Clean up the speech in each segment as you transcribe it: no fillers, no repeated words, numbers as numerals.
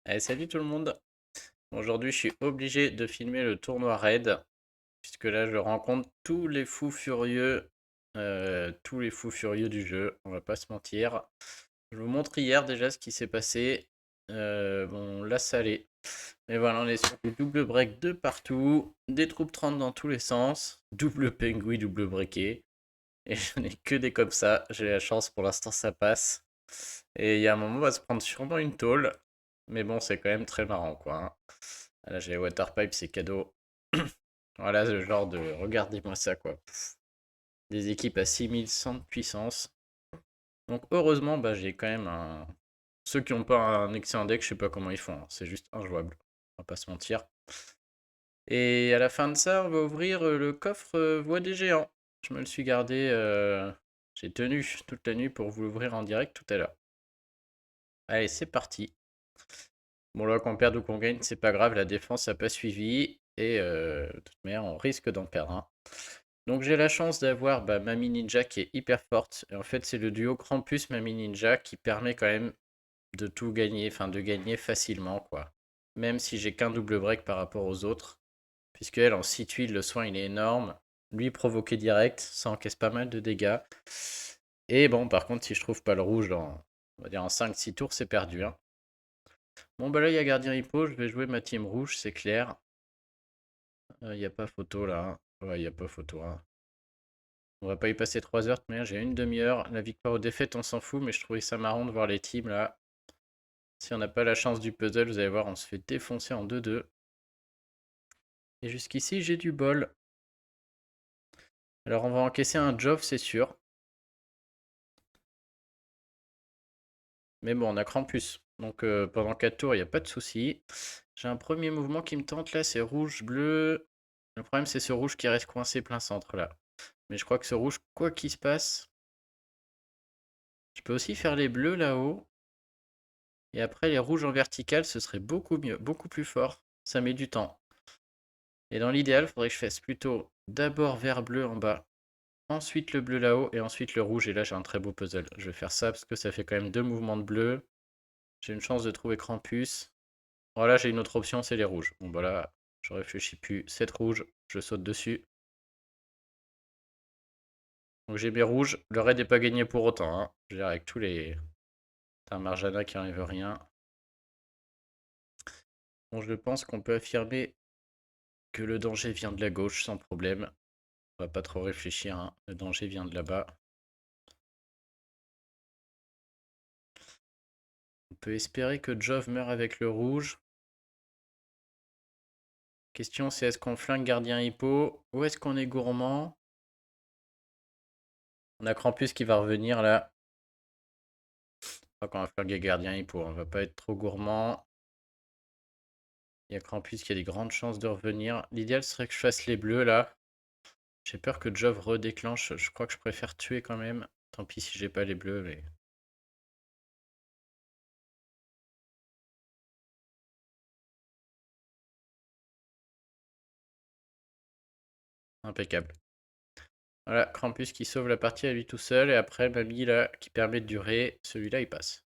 Allez, salut tout le monde. Aujourd'hui, je suis obligé de filmer le tournoi raid, puisque là, je rencontre tous les fous furieux du jeu. On va pas se mentir. Je vous montre hier déjà ce qui s'est passé. Bon, là, ça allait. Mais voilà, on est sur du double break de partout, des troupes 30 dans tous les sens, double pengui, double breaké. Et je n'ai que des comme ça. J'ai la chance, pour l'instant, ça passe. Et il y a un moment, on va se prendre sûrement une tôle. Mais bon, c'est quand même très marrant, quoi, hein. Là, j'ai les waterpipes, c'est cadeau. Voilà, ce genre de. Regardez-moi ça, quoi. Des équipes à 6100 de puissance. Donc, heureusement, bah, j'ai quand même un. Ceux qui n'ont pas un excellent deck, je sais pas comment ils font, hein. C'est juste injouable. On va pas se mentir. Et à la fin de ça, on va ouvrir le coffre Voix des géants. Je me le suis gardé. J'ai tenu toute la nuit pour vous l'ouvrir en direct tout à l'heure. Allez, c'est parti. Bon, là, qu'on perde ou qu'on gagne, c'est pas grave, la défense n'a pas suivi. Et de toute manière, on risque d'en perdre un. Donc, j'ai la chance d'avoir Mamie Ninja qui est hyper forte. Et en fait, c'est le duo Krampus Mamie Ninja qui permet quand même de tout gagner, enfin de gagner facilement, quoi. Même si j'ai qu'un double break par rapport aux autres. Puisque elle, en 6 tuiles, le soin il est énorme. Lui, provoquer direct, ça encaisse pas mal de dégâts. Et bon, par contre, si je trouve pas le rouge on va dire en 5-6 tours, c'est perdu, hein. Bon, bah là, il y a Gardien Hippo, je vais jouer ma team rouge, c'est clair. Il n'y a pas photo là, hein. Ouais, il n'y a pas photo, hein. On va pas y passer 3 heures, mais j'ai une demi-heure. La victoire ou défaite, on s'en fout, mais je trouvais ça marrant de voir les teams là. Si on n'a pas la chance du puzzle, vous allez voir, on se fait défoncer en 2-2. Et jusqu'ici, j'ai du bol. Alors, on va encaisser un Jove, c'est sûr. Mais bon, on a Krampus. Donc, pendant 4 tours, il n'y a pas de souci. J'ai un premier mouvement qui me tente là, c'est rouge-bleu. Le problème, c'est ce rouge qui reste coincé plein centre là. Mais je crois que ce rouge, quoi qu'il se passe, je peux aussi faire les bleus là-haut. Et après, les rouges en vertical, ce serait beaucoup mieux, beaucoup plus fort. Ça met du temps. Et dans l'idéal, il faudrait que je fasse plutôt d'abord vert bleu en bas, ensuite le bleu là-haut, et ensuite le rouge. Et là, j'ai un très beau puzzle. Je vais faire ça parce que ça fait quand même deux mouvements de bleu. J'ai une chance de trouver Krampus. Voilà, j'ai une autre option, c'est les rouges. Bon, bah là, je réfléchis plus. 7 rouges, je saute dessus. Donc j'ai mes rouges. Le raid n'est pas gagné pour autant, hein. Je veux dire, avec tous les. T'as un Marjana qui n'arrive rien. Bon, je pense qu'on peut affirmer que le danger vient de la gauche sans problème. On va pas trop réfléchir, hein. Le danger vient de là-bas. On peut espérer que Jove meurt avec le rouge. Question, c'est est-ce qu'on flingue Gardien Hippo ou est-ce qu'on est gourmand? On a Krampus qui va revenir là. Je crois qu'on va flinguer Gardien Hippo. On va pas être trop gourmand. Il y a Krampus qui a des grandes chances de revenir. L'idéal serait que je fasse les bleus là. J'ai peur que Jove redéclenche. Je crois que je préfère tuer quand même. Tant pis si j'ai pas les bleus, mais. Impeccable. Voilà, Krampus qui sauve la partie à lui tout seul. Et après, Mamie là qui permet de durer. Celui-là il passe.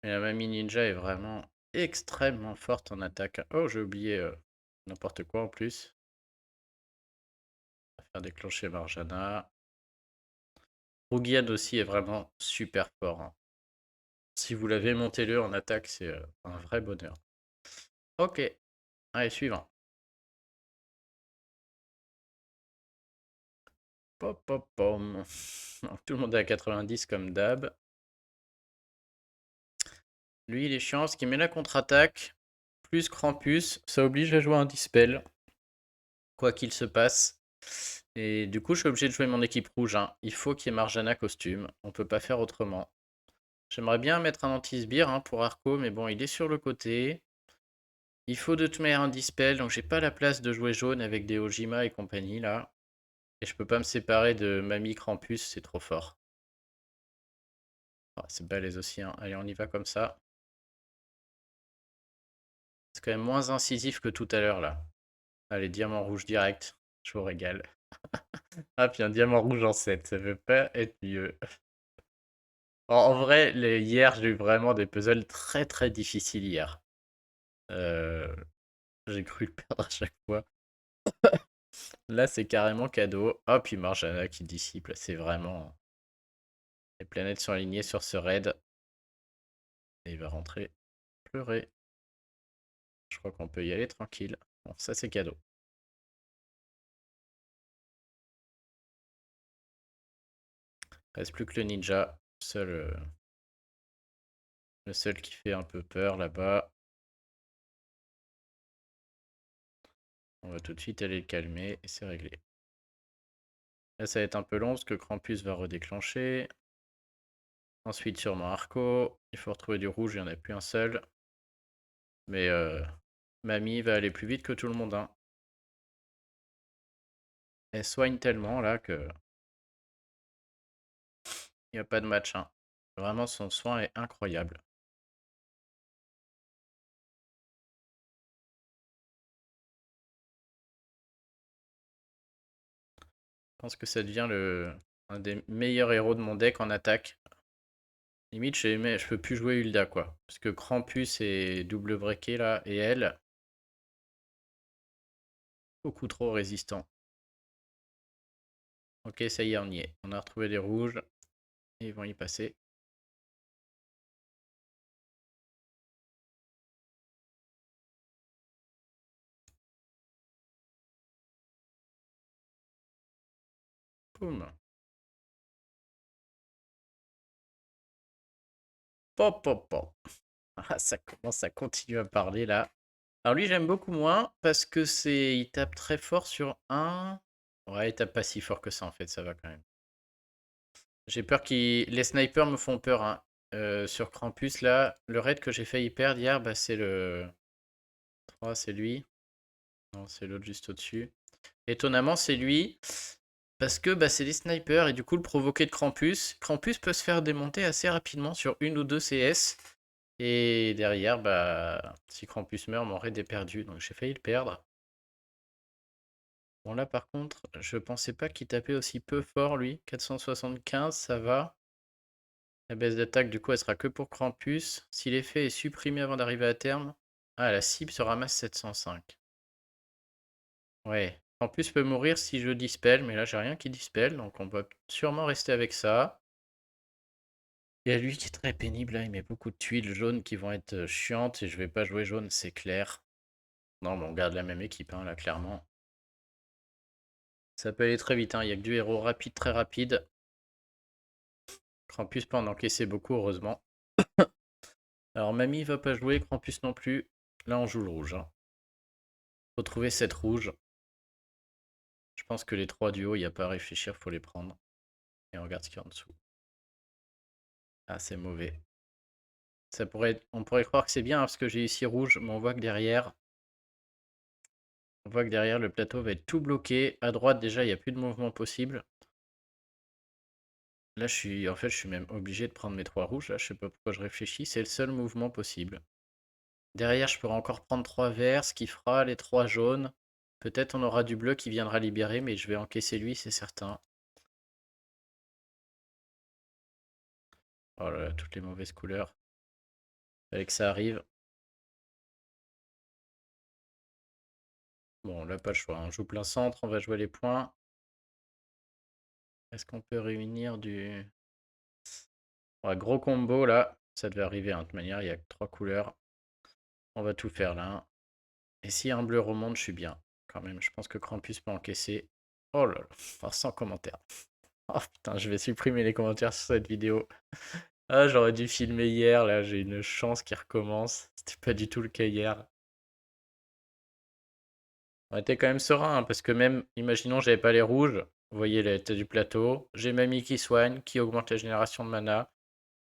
Et la Mamie Ninja est vraiment extrêmement forte en attaque. Oh, j'ai oublié n'importe quoi en plus. On va faire déclencher Marjana. Rugian aussi est vraiment super fort, hein. Si vous l'avez, montez-le en attaque, c'est un vrai bonheur. Ok, allez, suivant. Pop, pop, pom. Tout le monde est à 90 comme d'hab. Lui, il est chiant parce qu'il met la contre-attaque. Plus Krampus, ça oblige à jouer un Dispel. Quoi qu'il se passe. Et du coup, je suis obligé de jouer mon équipe rouge, hein. Il faut qu'il y ait Marjana costume. On peut pas faire autrement. J'aimerais bien mettre un anti-sbire hein, pour Arco, mais bon, il est sur le côté. Il faut de toute manière un Dispel, donc j'ai pas la place de jouer jaune avec des Ojima et compagnie là. Et je peux pas me séparer de Mamie Krampus, c'est trop fort. Ah, c'est balèze aussi, hein. Allez, on y va comme ça. C'est quand même moins incisif que tout à l'heure là. Allez, diamant rouge direct. Je vous régale. Ah, puis un diamant rouge en 7, ça veut pas être mieux. En vrai, hier, j'ai eu vraiment des puzzles très très difficiles hier. Euh, j'ai cru le perdre à chaque fois. Là, c'est carrément cadeau. Oh, puis Marjana qui dissipe. C'est vraiment. Les planètes sont alignées sur ce raid. Et il va rentrer pleurer. Je crois qu'on peut y aller tranquille. Bon, ça, c'est cadeau. Reste plus que le ninja. Le seul qui fait un peu peur là-bas. On va tout de suite aller le calmer et c'est réglé. Là, ça va être un peu long parce que Krampus va redéclencher. Ensuite, sûrement Arco. Il faut retrouver du rouge, il n'y en a plus un seul. Mais Mamie va aller plus vite que tout le monde, hein. Elle soigne tellement là que il n'y a pas de match, hein. Vraiment, son soin est incroyable. Je pense que ça devient un des meilleurs héros de mon deck en attaque. Limite, je peux plus jouer Hulda, quoi. Parce que Krampus et double breaké là, et elle, beaucoup trop résistant. Ok, ça y est, on y est. On a retrouvé des rouges. Et ils vont y passer. Boum. Pop, pop, pop. Ah, ça commence à continuer à parler là. Alors lui, j'aime beaucoup moins parce que il tape très fort sur un. Ouais, il tape pas si fort que ça en fait, ça va quand même. J'ai peur les snipers me font peur, hein. Sur Krampus là, le raid que j'ai failli perdre hier, bah, c'est le 3, c'est lui. Non, c'est l'autre juste au-dessus. Étonnamment, c'est lui parce que bah, c'est des snipers et du coup le provoqué de Krampus. Krampus peut se faire démonter assez rapidement sur une ou deux CS. Et derrière, bah, si Krampus meurt, mon raid est perdu. Donc j'ai failli le perdre. Bon là par contre, je pensais pas qu'il tapait aussi peu fort lui. 475, ça va. La baisse d'attaque du coup elle sera que pour Krampus. Si l'effet est supprimé avant d'arriver à terme. Ah, la cible se ramasse 705. Ouais. Krampus peut mourir si je dispel, mais là j'ai rien qui dispel, donc on va sûrement rester avec ça. Il y a lui qui est très pénible là, il met beaucoup de tuiles jaunes qui vont être chiantes et je vais pas jouer jaune, c'est clair. Non, mais on garde la même équipe hein, là clairement. Ça peut aller très vite, hein. Il y a que du héros rapide, très rapide. Krampus peut en encaisser beaucoup, heureusement. Alors, Mamie va pas jouer, Krampus non plus. Là, on joue le rouge, hein. Faut trouver cette rouge. Je pense que les trois duos, il n'y a pas à réfléchir, faut les prendre. Et on regarde ce qu'il y a en dessous. Ah, c'est mauvais. On pourrait croire que c'est bien hein, parce que j'ai ici rouge, mais on voit que derrière le plateau va être tout bloqué. À droite, déjà, il n'y a plus de mouvement possible. Là, en fait, je suis même obligé de prendre mes trois rouges. Là, je sais pas pourquoi je réfléchis. C'est le seul mouvement possible. Derrière, je pourrais encore prendre 3 verts, ce qui fera les 3 jaunes. Peut-être on aura du bleu qui viendra libérer, mais je vais encaisser lui, c'est certain. Oh là là, toutes les mauvaises couleurs. Fallait que ça arrive. Bon, là, pas le choix. On joue plein centre, on va jouer les points. Est-ce qu'on peut réunir du... Ouais, gros combo, là. Ça devait arriver, hein. De toute manière, il y a que 3 couleurs. On va tout faire, là. Et si un bleu remonte, je suis bien. Quand même, je pense que Krampus peut encaisser. Oh là là, oh, sans commentaire. Oh putain, je vais supprimer les commentaires sur cette vidéo. Ah, j'aurais dû filmer hier, là, j'ai une chance qui recommence. C'était pas du tout le cas hier. On était quand même serein, hein, parce que même, imaginons, j'avais pas les rouges. Vous voyez la tête du plateau. J'ai Mamie qui soigne, qui augmente la génération de mana.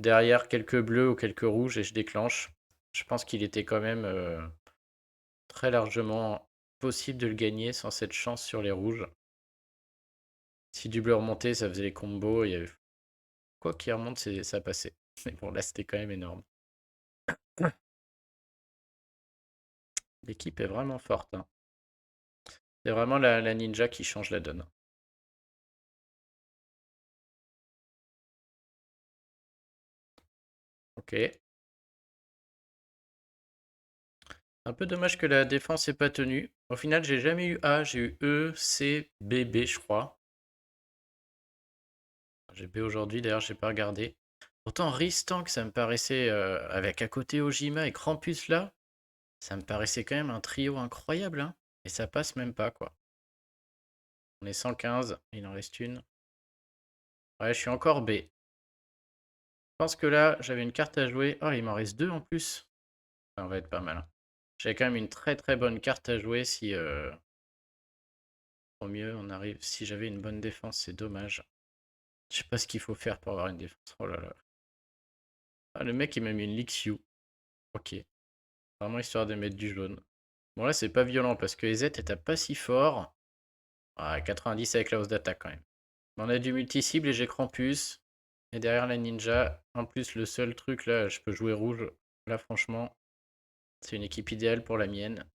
Derrière, quelques bleus ou quelques rouges et je déclenche. Je pense qu'il était quand même très largement possible de le gagner sans cette chance sur les rouges. Si du bleu remontait, ça faisait les combos. Il y avait... Quoi qu'il remonte, ça passait. Mais bon, là, c'était quand même énorme. L'équipe est vraiment forte, hein. C'est vraiment la ninja qui change la donne. Ok. Un peu dommage que la défense ait pas tenu. Au final, j'ai jamais eu A, j'ai eu E, C, B, B, je crois. J'ai B aujourd'hui, d'ailleurs, j'ai pas regardé. Pourtant, Ristank, ça me paraissait, avec à côté Ojima et Krampus là, ça me paraissait quand même un trio incroyable, hein. Et ça passe même pas, quoi. On est 115, il en reste une. Ouais, je suis encore B. Je pense que là, j'avais une carte à jouer. Oh, il m'en reste deux en plus. Ça va être pas mal, hein. J'avais quand même une très très bonne carte à jouer si, au mieux, on arrive. Si j'avais une bonne défense, c'est dommage. Je sais pas ce qu'il faut faire pour avoir une défense. Oh là là. Ah, le mec, il m'a mis une Lixio. Ok. Vraiment histoire de mettre du jaune. Bon, là, c'est pas violent parce que EZ est pas si fort. Ah, 90 avec la hausse d'attaque quand même. On a du multi-cible et j'ai Krampus. Et derrière la ninja, en plus, le seul truc là, je peux jouer rouge. Là, franchement, c'est une équipe idéale pour la mienne.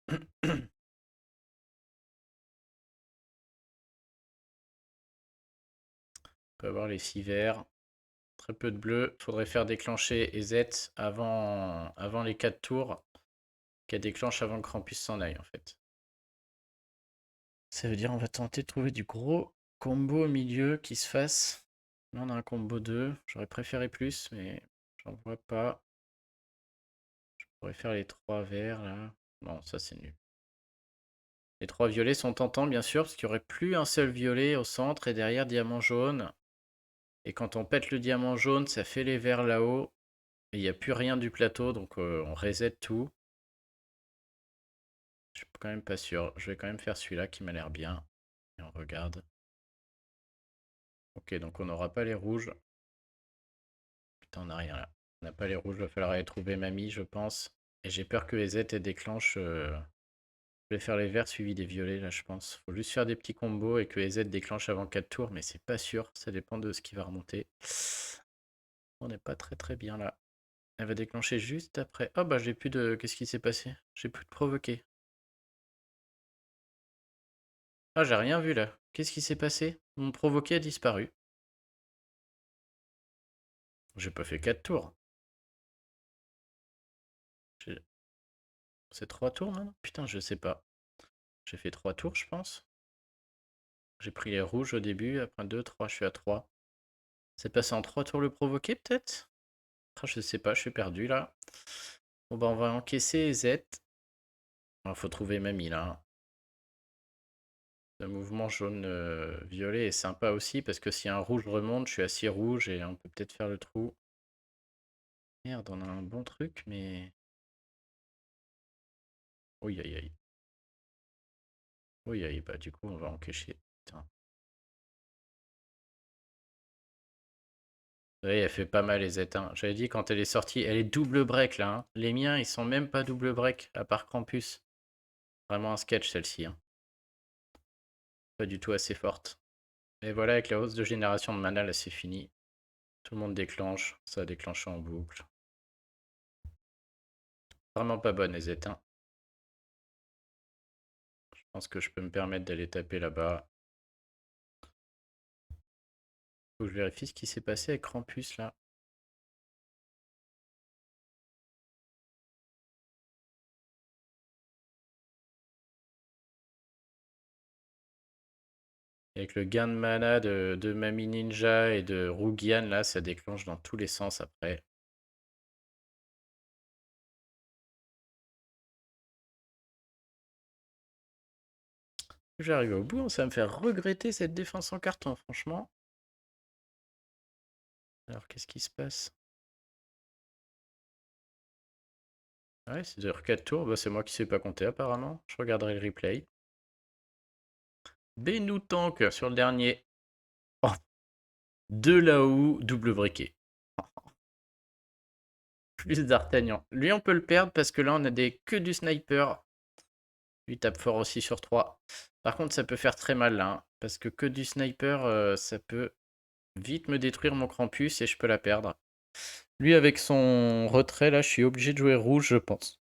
On peut avoir les 6 verts. Très peu de bleu. Faudrait faire déclencher EZ avant les 4 tours. Qu'elle déclenche avant que Krampus s'en aille en fait. Ça veut dire on va tenter de trouver du gros combo au milieu qui se fasse. Là on a un combo 2. J'aurais préféré plus mais j'en vois pas. Je pourrais faire les 3 verts là. Non, ça c'est nul. Les 3 violets sont tentants bien sûr parce qu'il n'y aurait plus un seul violet au centre et derrière diamant jaune. Et quand on pète le diamant jaune, ça fait les verts là-haut. Et il n'y a plus rien du plateau donc on reset tout. Je suis quand même pas sûr. Je vais quand même faire celui-là qui m'a l'air bien. Et on regarde. Ok, donc on n'aura pas les rouges. Putain, on n'a rien là. On n'a pas les rouges, il va falloir aller trouver mamie, je pense. Et j'ai peur que les Z déclenchent. Je vais faire les verts suivis des violets là, je pense. Faut juste faire des petits combos et que les Z déclenchent avant 4 tours, mais c'est pas sûr. Ça dépend de ce qui va remonter. On n'est pas très très bien là. Elle va déclencher juste après. Oh bah j'ai plus de. Qu'est-ce qui s'est passé? J'ai plus de provoquer. Ah, j'ai rien vu là. Qu'est-ce qui s'est passé? Mon provoqué a disparu. J'ai pas fait 4 tours. C'est 3 tours maintenant? Putain, je sais pas. J'ai fait 3 tours, je pense. J'ai pris les rouges au début, après 2, 3, je suis à 3. C'est passé en 3 tours le provoqué, peut-être? Ah, je sais pas, je suis perdu là. Bon, bah, on va encaisser Z. Il faut trouver mamie là, hein. Le mouvement jaune-violet est sympa aussi parce que si un rouge remonte, je suis à 6 rouges et on peut peut-être faire le trou. Merde, on a un bon truc, mais. Oui, aïe aïe. Oui, aïe, bah du coup, on va encaisser. Putain. Oui, elle fait pas mal les Z, hein. J'avais dit quand elle est sortie, elle est double break là, hein. Les miens, ils sont même pas double break, à part Krampus. Vraiment un sketch celle-ci, hein. Pas du tout assez forte. Et voilà, avec la hausse de génération de mana, là c'est fini. Tout le monde déclenche, ça a déclenché en boucle. Vraiment pas bonne les Z, hein. Je pense que je peux me permettre d'aller taper là-bas. Faut que je vérifie ce qui s'est passé avec Krampus là. Avec le gain de mana de Mami Ninja et de Rugian là, ça déclenche dans tous les sens après. J'arrive au bout, hein, ça va me faire regretter cette défense en carton, franchement. Alors qu'est-ce qui se passe? Ouais, c'est d'ailleurs 4 tours, bah, c'est moi qui sais pas compter apparemment. Je regarderai le replay. Benou Tank sur le dernier. Oh, 2 là-haut, double briquet. Plus d'Artagnan. Lui, on peut le perdre parce que là, on a que du sniper. Lui tape fort aussi sur 3. Par contre, ça peut faire très mal là, hein, parce que du sniper, ça peut vite me détruire mon Krampus et je peux la perdre. Lui, avec son retrait, là, je suis obligé de jouer rouge, je pense.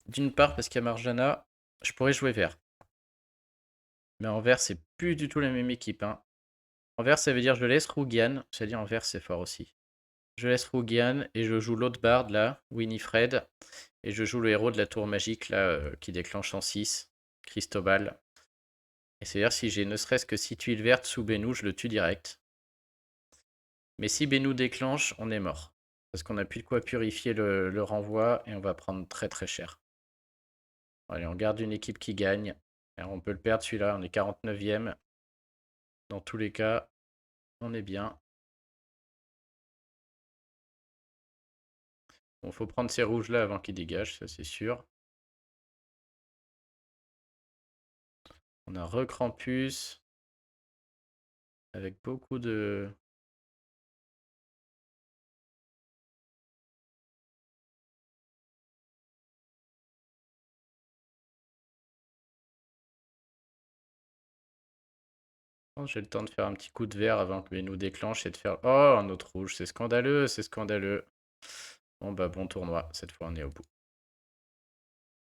D'une part, parce qu'il y a Marjana, je pourrais jouer vert. Mais en vert, c'est plus du tout la même équipe, hein. En vert, ça veut dire je laisse Rougian. C'est-à-dire en vert, c'est fort aussi. Je laisse Rougian et je joue l'autre barde là, Winifred. Et je joue le héros de la tour magique là, qui déclenche en 6, Cristobal. Et c'est-à-dire si j'ai ne serait-ce que 6 tuiles vertes sous Benou, je le tue direct. Mais si Benou déclenche, on est mort. Parce qu'on n'a plus de quoi purifier le renvoi et on va prendre très très cher. Allez, on garde une équipe qui gagne. Alors, on peut le perdre celui-là, on est 49e. Dans tous les cas, on est bien. Bon, faut prendre ces rouges là avant qu'ils dégagent, ça c'est sûr. On a Recrampus. Avec beaucoup de... Oh, j'ai le temps de faire un petit coup de verre avant que Benou déclenche et de faire... Oh, un autre rouge, c'est scandaleux, c'est scandaleux. Bon bah bon tournoi, cette fois on est au bout.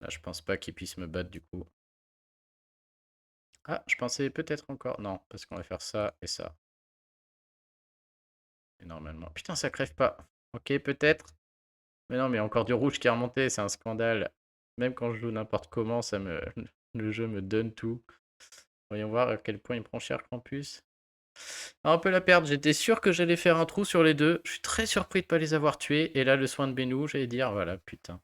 Là je pense pas qu'il puisse me battre du coup. Ah, je pensais peut-être encore... Non, parce qu'on va faire ça et ça. Et normalement... Putain, ça crève pas. Ok, peut-être. Mais non, mais encore du rouge qui est remonté, c'est un scandale. Même quand je joue n'importe comment, ça me... le jeu me donne tout. Voyons voir à quel point il prend cher Campus. Ah, on peut la perdre, j'étais sûr que j'allais faire un trou sur les deux. Je suis très surpris de ne pas les avoir tués. Et là, le soin de Benou, j'allais dire, voilà, putain.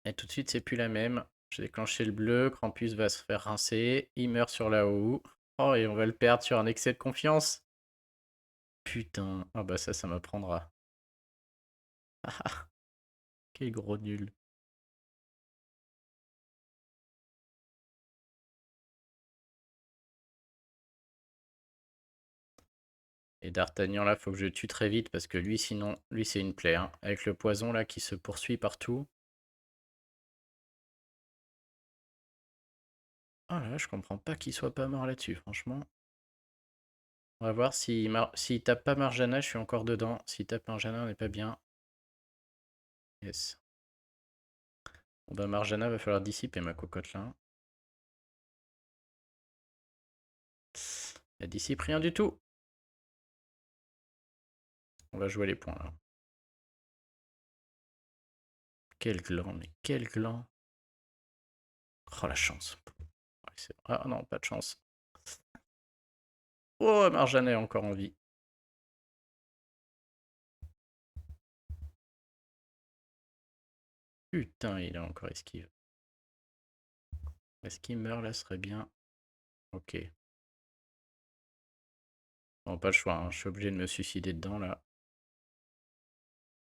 Et tout de suite, c'est plus la même. J'ai déclenché le bleu, Krampus va se faire rincer. Il meurt sur la haut. Oh, et on va le perdre sur un excès de confiance. Putain. Ah bah ça m'apprendra. Ah, quel gros nul. Et D'Artagnan, là, faut que je le tue très vite parce que lui, sinon, lui, c'est une plaie, hein. Avec le poison, là, qui se poursuit partout. Ah là, je comprends pas qu'il soit pas mort là-dessus, franchement. On va voir s'il tape pas Marjana, je suis encore dedans. S'il tape Marjana, on n'est pas bien. Yes. Bon bah Marjana, va falloir dissiper ma cocotte là. Elle dissipe rien du tout. On va jouer les points là. Quel gland, mais quel gland. Oh la chance. Ah non, pas de chance. Oh, Marjana est encore en vie. Putain, il a encore esquive. Est-ce qu'il meurt là, ce serait bien. Ok. Bon, pas le choix, hein. Je suis obligé de me suicider dedans là.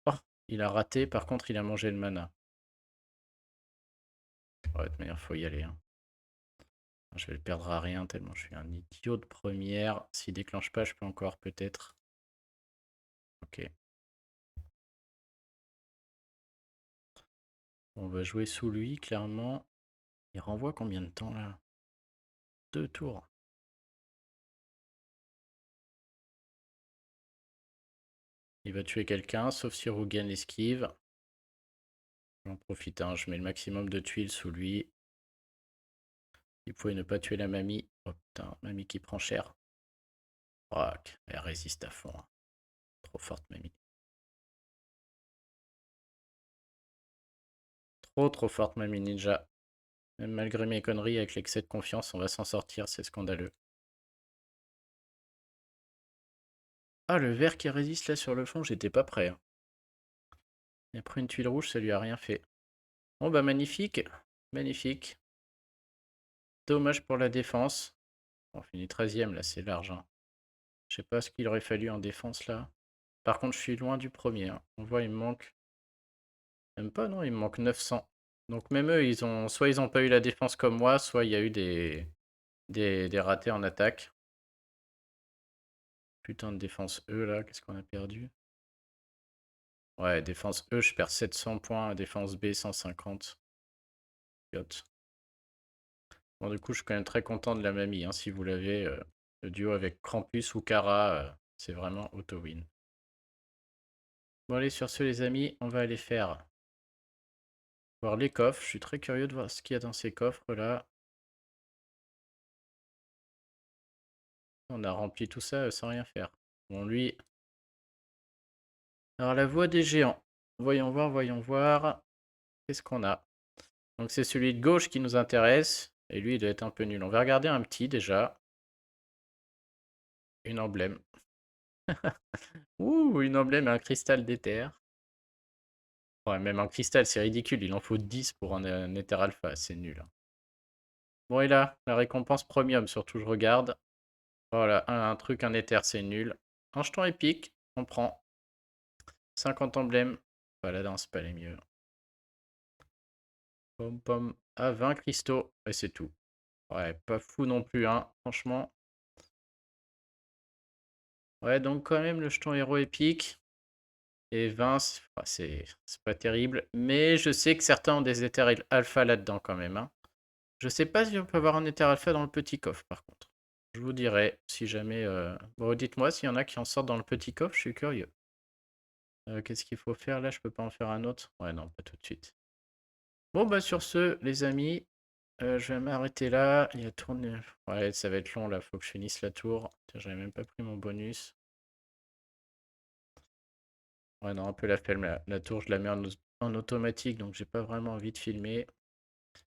Oh, il a raté, par contre il a mangé le mana. Ouais, de toute manière, faut y aller, hein. Je vais le perdre à rien tellement je suis un idiot de première. S'il déclenche pas, je peux encore peut-être. Ok. On va jouer sous lui, clairement. Il renvoie combien de temps là? 2 tours. Il va tuer quelqu'un, sauf si Rougan l'esquive. J'en profite, hein, je mets le maximum de tuiles sous lui. Il pouvait ne pas tuer la mamie. Oh putain, mamie qui prend cher. Oh, elle résiste à fond, hein. Trop forte, mamie. Trop forte, mamie ninja. Même malgré mes conneries, avec l'excès de confiance, on va s'en sortir, c'est scandaleux. Ah, le vert qui résiste là sur le fond, j'étais pas prêt, hein. Il a pris une tuile rouge, ça lui a rien fait. Bon bah magnifique, magnifique. Dommage pour la défense. On finit 13e là, c'est large, hein. Je sais pas ce qu'il aurait fallu en défense là. Par contre, je suis loin du premier, hein. On voit, il me manque... Même pas, non, il me manque 900. Donc même eux, soit ils ont pas eu la défense comme moi, soit il y a eu des ratés en attaque. Putain de défense E là, qu'est-ce qu'on a perdu? Ouais, défense E, je perds 700 points. Défense B, 150. Yacht. Bon, du coup, je suis quand même très content de la mamie, hein, si vous l'avez. Le duo avec Krampus ou Kara, c'est vraiment auto-win. Bon, allez, sur ce, les amis, on va aller voir les coffres. Je suis très curieux de voir ce qu'il y a dans ces coffres là. On a rempli tout ça sans rien faire. Bon, lui... Alors, la voie des géants. Voyons voir, voyons voir. Qu'est-ce qu'on a? Donc, c'est celui de gauche qui nous intéresse. Et lui, il doit être un peu nul. On va regarder un petit, déjà. Une emblème. Ouh, une emblème et un cristal d'éther. Ouais, même un cristal, c'est ridicule. Il en faut 10 pour un Nether Alpha. C'est nul, hein. Bon, et là, la récompense premium, surtout, je regarde. Voilà, un truc, un éther, c'est nul. Un jeton épique, on prend. 50 emblèmes. Paladin, c'est pas les mieux. Pom pom. Ah, 20 cristaux. Et c'est tout. Ouais, pas fou non plus, hein, franchement. Ouais, donc quand même, le jeton héros épique. Et 20, c'est pas terrible. Mais je sais que certains ont des éthers alpha là-dedans quand même, hein. Je sais pas si on peut avoir un éther alpha dans le petit coffre, par contre. Je vous dirai si jamais... Bon, dites-moi s'il y en a qui en sortent dans le petit coffre, je suis curieux. Qu'est-ce qu'il faut faire là? Je peux pas en faire un autre? Ouais, non, pas tout de suite. Bon, bah sur ce, les amis, je vais m'arrêter là. Il y a tourné... Ouais, ça va être long là, faut que je finisse la tour. J'avais même pas pris mon bonus. Ouais, non, un peu la flemme. La tour, je la mets en automatique, donc j'ai pas vraiment envie de filmer.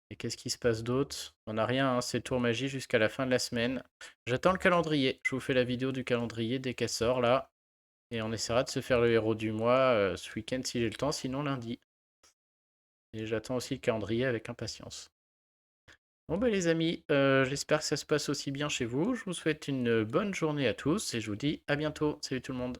Et qu'est-ce qui se passe d'autre? On n'a rien, hein, c'est tour magie jusqu'à la fin de la semaine. J'attends le calendrier. Je vous fais la vidéo du calendrier dès qu'elle sort là. Et on essaiera de se faire le héros du mois ce week-end si j'ai le temps, sinon lundi. Et j'attends aussi le calendrier avec impatience. Bon bah les amis, j'espère que ça se passe aussi bien chez vous. Je vous souhaite une bonne journée à tous et je vous dis à bientôt. Salut tout le monde.